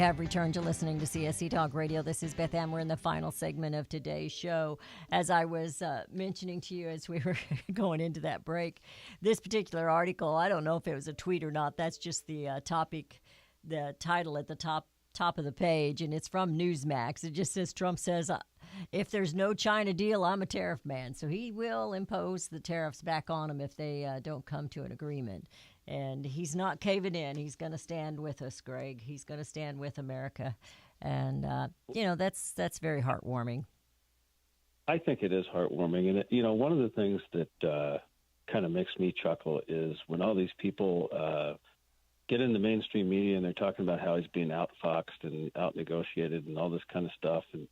have returned to listening to CSC Talk Radio. This is Beth, and we're in the final segment of today's show. As I was mentioning to you as we were going into that break, this particular article, I don't know if it was a tweet or not. That's just the topic, the title at the top of the page, and it's from Newsmax. It just says, Trump says, if there's no China deal, I'm a tariff man. So he will impose the tariffs back on them if they don't come to an agreement. And he's not caving in. He's going to stand with us, Greg. He's going to stand with America. And, that's very heartwarming. I think it is heartwarming. And, one of the things that kind of makes me chuckle is when all these people get in the mainstream media and they're talking about how he's being outfoxed and out-negotiated and all this kind of stuff. And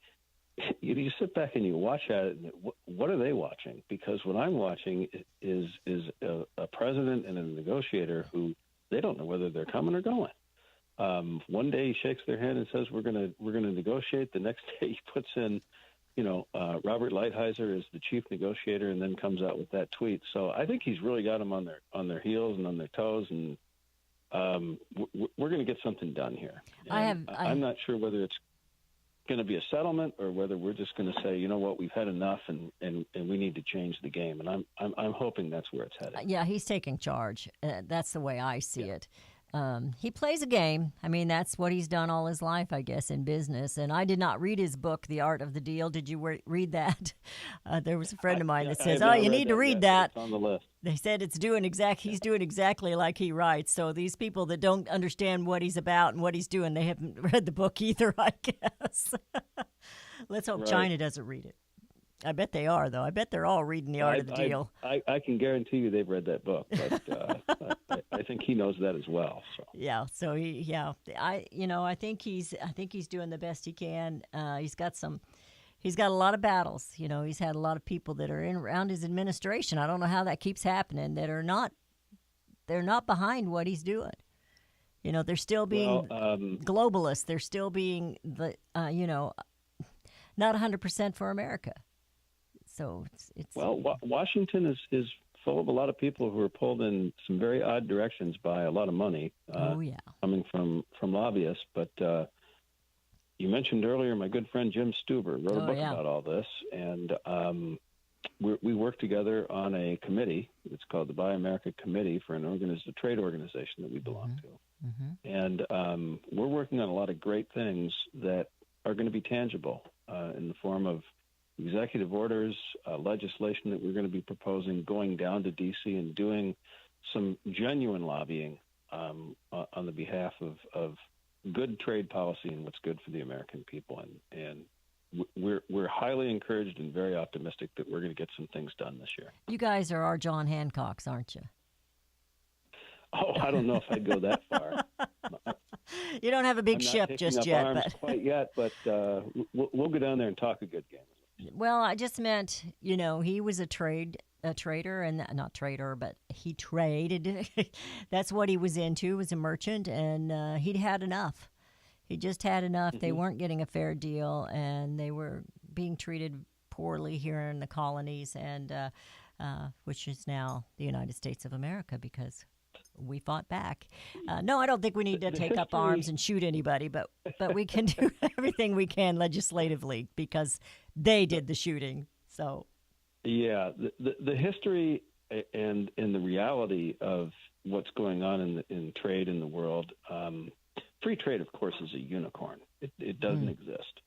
you sit back and you watch at it, and what are they watching? Because what I'm watching is a president and a negotiator who they don't know whether they're coming or going. One day he shakes their hand and says we're gonna negotiate. The next day he puts in, Robert Lighthizer is the chief negotiator, and then comes out with that tweet. So I think he's really got them on their heels and on their toes, and we're going to get something done here. I'm not sure whether it's going to be a settlement or whether we're just going to say, you know what, we've had enough and we need to change the game. And I'm hoping that's where it's headed. Yeah, he's taking charge. That's the way I see it. He plays a game. I mean, that's what he's done all his life, I guess, in business. And I did not read his book, The Art of the Deal. Did you read that? There was a friend of mine that says, you need to read that. It's on the list. They said he's doing exactly like he writes. So these people that don't understand what he's about and what he's doing, they haven't read the book either, I guess. Let's hope China doesn't read it. I bet they are, though. I bet they're all reading The Art of the Deal. I can guarantee you they've read that book, but I think he knows that as well. So. Yeah. So I think he's doing the best he can. He's got a lot of battles. He's had a lot of people that are around his administration. I don't know how that keeps happening. They're not behind what he's doing. They're still being globalists. They're still being not 100% for America. So it's Washington is full of a lot of people who are pulled in some very odd directions by a lot of money coming from lobbyists. But you mentioned earlier my good friend Jim Stuber wrote a book about all this, and we worked together on a committee. It's called the Buy America Committee for a trade organization that we belong to. Mm-hmm. And we're working on a lot of great things that are going to be tangible in the form of executive orders, legislation that we're going to be proposing, going down to D.C. and doing some genuine lobbying on the behalf of good trade policy and what's good for the American people. And we're highly encouraged and very optimistic that we're going to get some things done this year. You guys are our John Hancocks, aren't you? Oh, I don't know if I'd go that far. You don't have a big ship just yet, quite yet, but we'll go down there and talk a good game. Well, I just meant, he was a trader, and not trader, but he traded. That's what he was into, was a merchant, and he'd had enough. He just had enough. Mm-hmm. They weren't getting a fair deal, and they were being treated poorly here in the colonies, and which is now the United States of America, because we fought back. No, I don't think we need to take up arms and shoot anybody, but we can do everything we can legislatively because they did the shooting. So, yeah, the history and the reality of what's going on in trade in the world. Free trade, of course, is a unicorn. It doesn't exist.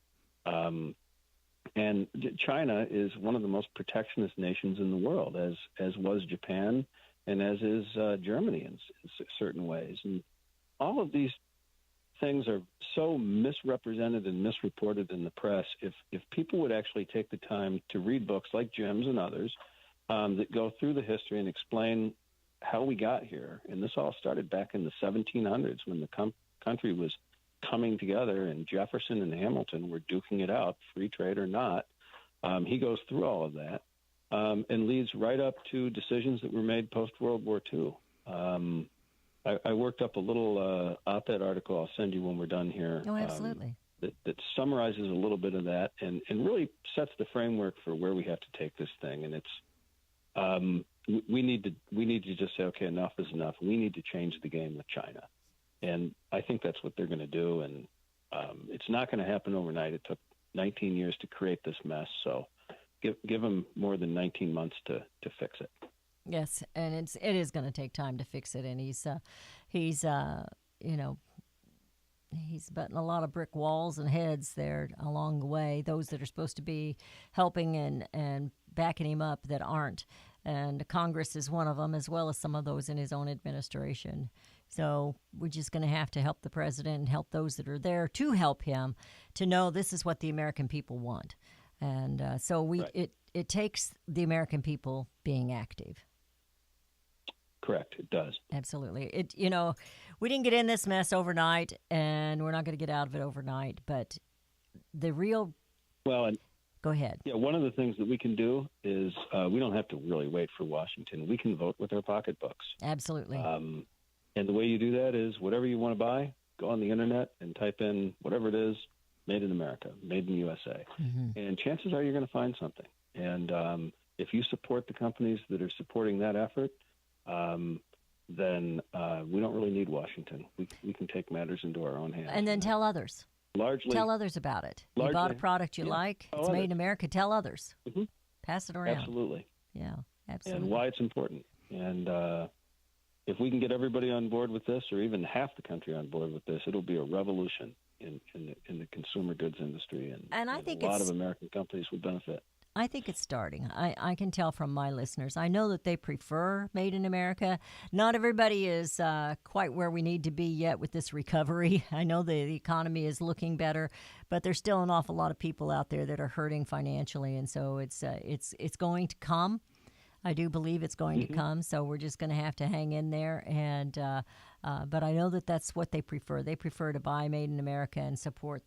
And China is one of the most protectionist nations in the world, as was Japan. And as is Germany in certain ways. And all of these things are so misrepresented and misreported in the press. If people would actually take the time to read books like Jim's and others that go through the history and explain how we got here, and this all started back in the 1700s when the country was coming together and Jefferson and Hamilton were duking it out, free trade or not. He goes through all of that. And leads right up to decisions that were made post-World War II. I worked up a little op-ed article I'll send you when we're done here. Oh, absolutely. That summarizes a little bit of that and really sets the framework for where we have to take this thing. And it's we need to just say, okay, enough is enough. We need to change the game with China. And I think that's what they're going to do. And It's not going to happen overnight. It took 19 years to create this mess, so give him more than 19 months to fix it. Yes, and it is going to take time to fix it, and he's butting a lot of brick walls and heads there along the way, those that are supposed to be helping and backing him up that aren't. And Congress is one of them, as well as some of those in his own administration. So we're just going to have to help the president and help those that are there to help him to know this is what the American people want. And Right. it takes the American people being active. Correct, it does. Absolutely. We didn't get in this mess overnight, and we're not going to get out of it overnight. But the real Well, go ahead. yeah, one of the things that we can do is we don't have to really wait for Washington. We can vote with our pocketbooks. Absolutely. And the way you do that is whatever you want to buy, go on the internet and type in whatever it is, made in America, made in the USA. Mm-hmm. And chances are you're going to find something. And if you support the companies that are supporting that effort, then we don't really need Washington. We can take matters into our own hands. And then tell others. Tell others about it. You bought a product you like. It's made in America. Tell others. Mm-hmm. Pass it around. Absolutely. Yeah, absolutely. And why it's important. And if we can get everybody on board with this, or even half the country on board with this, it'll be a revolution in the consumer goods industry. And I think a lot of American companies would benefit. I think it's starting. I can tell from my listeners. I know that they prefer made in America. Not everybody is quite where we need to be yet with this recovery. I know the economy is looking better, but there's still an awful lot of people out there that are hurting financially, and so it's going to come. I do believe it's going to come, so we're just going to have to hang in there. And but I know that that's what they prefer. They prefer to buy made in America and support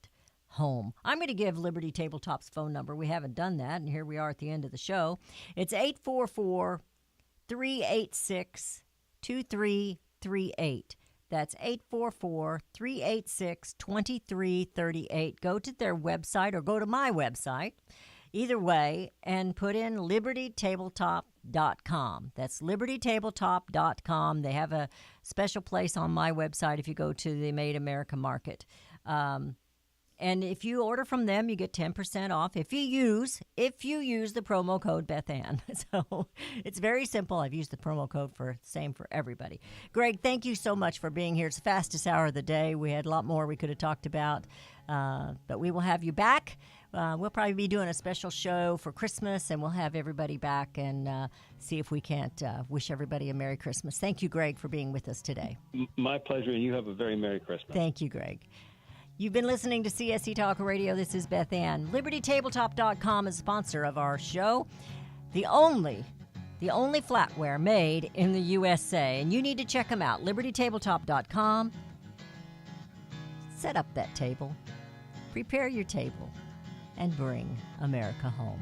home. I'm going to give Liberty Tabletop's phone number. We haven't done that, and here we are at the end of the show. It's 844-386-2338. That's 844-386-2338. Go to their website or go to my website, either way, and put in libertytabletop.com. That's libertytabletop.com. They have a special place on my website if you go to the Made America Market. And if you order from them, you get 10% off if you use the promo code BethAnn. So it's very simple. I've used the promo code same for everybody. Greg, thank you so much for being here. It's the fastest hour of the day. We had a lot more we could have talked about, but we will have you back. We'll probably be doing a special show for Christmas, and we'll have everybody back and see if we can't wish everybody a Merry Christmas. Thank you, Greg, for being with us today. My pleasure, and you have a very Merry Christmas. Thank you, Greg. You've been listening to CSC Talk Radio. This is Beth Ann. LibertyTabletop.com is a sponsor of our show. The only flatware made in the USA. And you need to check them out. LibertyTabletop.com. Set up that table. Prepare your table. And bring America home.